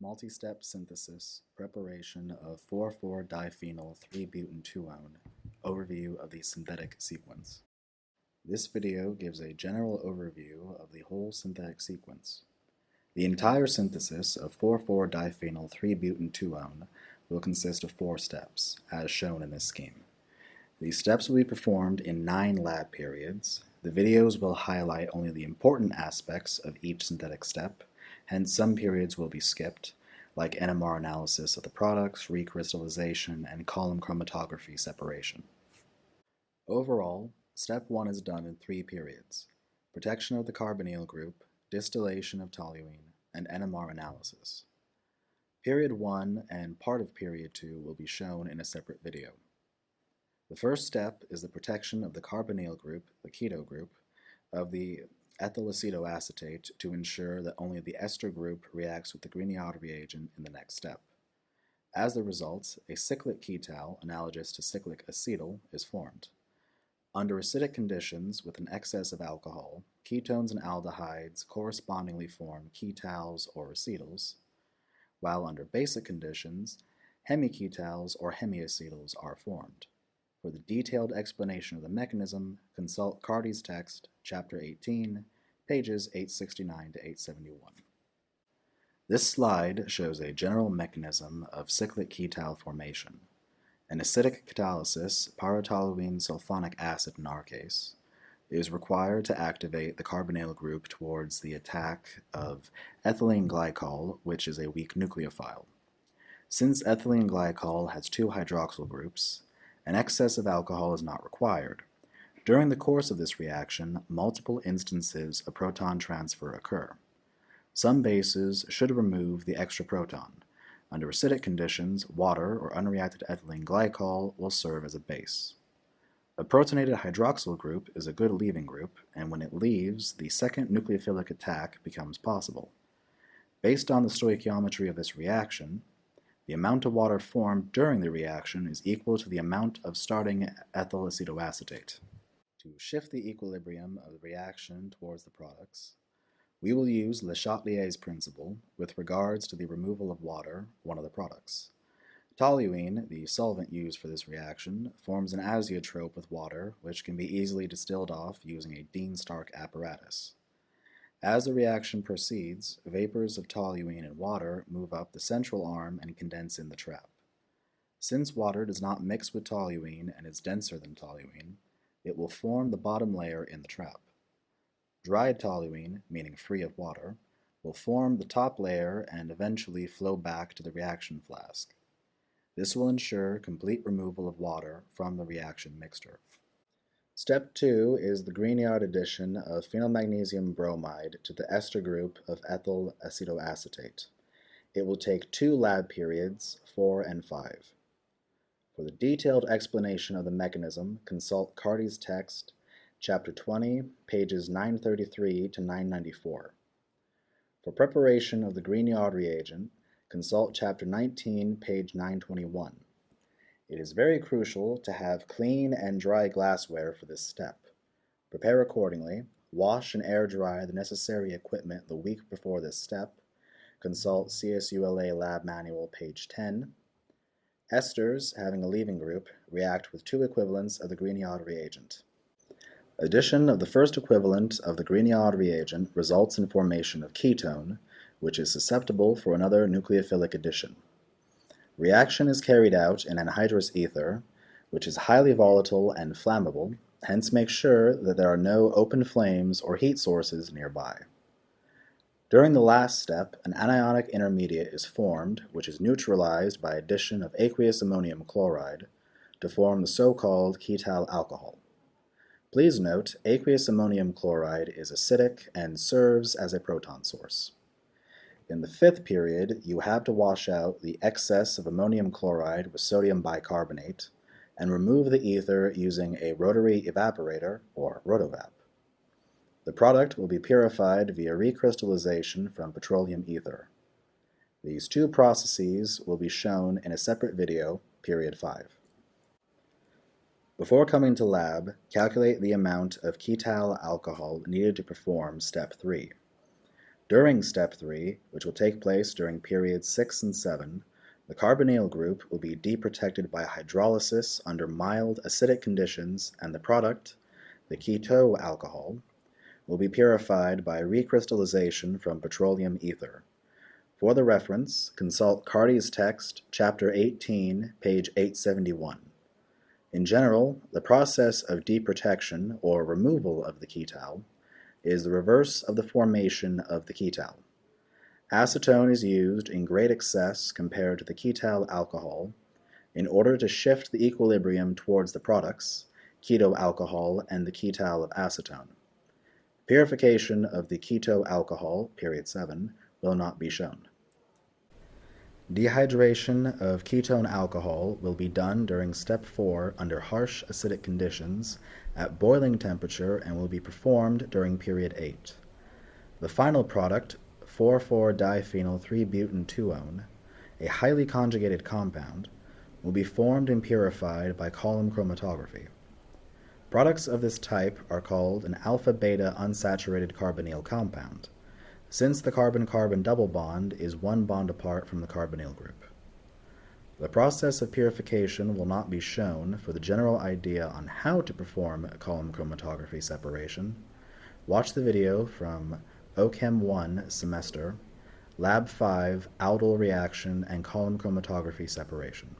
Multistep synthesis, preparation of 4,4-diphenyl 3-butene-2-one, overview of the synthetic sequence. This video gives a general overview of the whole synthetic sequence. The entire synthesis of 4,4-diphenyl 3-butene-2-one will consist of 4 steps, as shown in this scheme. These steps will be performed in 9 lab periods. The videos will highlight only the important aspects of each synthetic step, hence some periods will be skipped, like NMR analysis of the products, recrystallization, and column chromatography separation. Overall, step 1 is done in 3 periods: protection of the carbonyl group, distillation of toluene, and NMR analysis. Period 1 and part of period 2 will be shown in a separate video. The first step is the protection of the carbonyl group, the keto group, of the ethyl acetoacetate to ensure that only the ester group reacts with the Grignard reagent in the next step. As a result, a cyclic ketal, analogous to cyclic acetyl, is formed. Under acidic conditions with an excess of alcohol, ketones and aldehydes correspondingly form ketals or acetyls, while under basic conditions, hemiketals or hemiacetyls are formed. For the detailed explanation of the mechanism, consult Carty's text, Chapter 18, pages 869 to 871. This slide shows a general mechanism of cyclic ketal formation. An acidic catalysis, pyrrolutoluene sulfonic acid in our case, is required to activate the carbonyl group towards the attack of ethylene glycol, which is a weak nucleophile. Since ethylene glycol has 2 hydroxyl groups, an excess of alcohol is not required. During the course of this reaction, multiple instances of proton transfer occur. Some bases should remove the extra proton. Under acidic conditions, water or unreacted ethylene glycol will serve as a base. A protonated hydroxyl group is a good leaving group, and when it leaves, the second nucleophilic attack becomes possible. Based on the stoichiometry of this reaction, the amount of water formed during the reaction is equal to the amount of starting ethyl acetoacetate. To shift the equilibrium of the reaction towards the products, we will use Le Chatelier's principle with regards to the removal of water, one of the products. Toluene, the solvent used for this reaction, forms an azeotrope with water, which can be easily distilled off using a Dean-Stark apparatus. As the reaction proceeds, vapors of toluene and water move up the central arm and condense in the trap. Since water does not mix with toluene and is denser than toluene, it will form the bottom layer in the trap. Dried toluene, meaning free of water, will form the top layer and eventually flow back to the reaction flask. This will ensure complete removal of water from the reaction mixture. Step 2 is the Grignard addition of phenylmagnesium bromide to the ester group of ethyl acetoacetate. It will take 2 lab periods, 4 and 5. For the detailed explanation of the mechanism, consult Carty's text, Chapter 20, pages 933 to 994. For preparation of the Grignard reagent, consult Chapter 19, page 921. It is very crucial to have clean and dry glassware for this step. Prepare accordingly, wash and air dry the necessary equipment the week before this step. Consult CSULA Lab Manual, page 10. Esters, having a leaving group, react with 2 equivalents of the Grignard reagent. Addition of the first equivalent of the Grignard reagent results in formation of ketone, which is susceptible for another nucleophilic addition. Reaction is carried out in anhydrous ether, which is highly volatile and flammable, hence make sure that there are no open flames or heat sources nearby. During the last step, an anionic intermediate is formed, which is neutralized by addition of aqueous ammonium chloride to form the so-called ketal alcohol. Please note, aqueous ammonium chloride is acidic and serves as a proton source. In the 5th period, you have to wash out the excess of ammonium chloride with sodium bicarbonate and remove the ether using a rotary evaporator, or rotovap. The product will be purified via recrystallization from petroleum ether. These 2 processes will be shown in a separate video, period 5. Before coming to lab, calculate the amount of ketal alcohol needed to perform step 3. During Step 3, which will take place during periods 6 and 7, the carbonyl group will be deprotected by hydrolysis under mild acidic conditions, and the product, the keto alcohol, will be purified by recrystallization from petroleum ether. For the reference, consult Carty's text, Chapter 18, page 871. In general, the process of deprotection, or removal of the ketal, is the reverse of the formation of the ketal. Acetone is used in great excess compared to the ketal alcohol in order to shift the equilibrium towards the products, keto alcohol and the ketal of acetone. Purification of the keto alcohol, period 7, will not be shown. Dehydration of ketone alcohol will be done during Step 4 under harsh acidic conditions at boiling temperature and will be performed during period 8. The final product, 4,4-diphenyl-3-butene-2-one, a highly conjugated compound, will be formed and purified by column chromatography. Products of this type are called an alpha-beta unsaturated carbonyl compound, since the carbon-carbon double bond is one bond apart from the carbonyl group. The process of purification will not be shown. For the general idea on how to perform column chromatography separation, watch the video from OChem 1 semester, Lab 5 aldol reaction and column chromatography separation.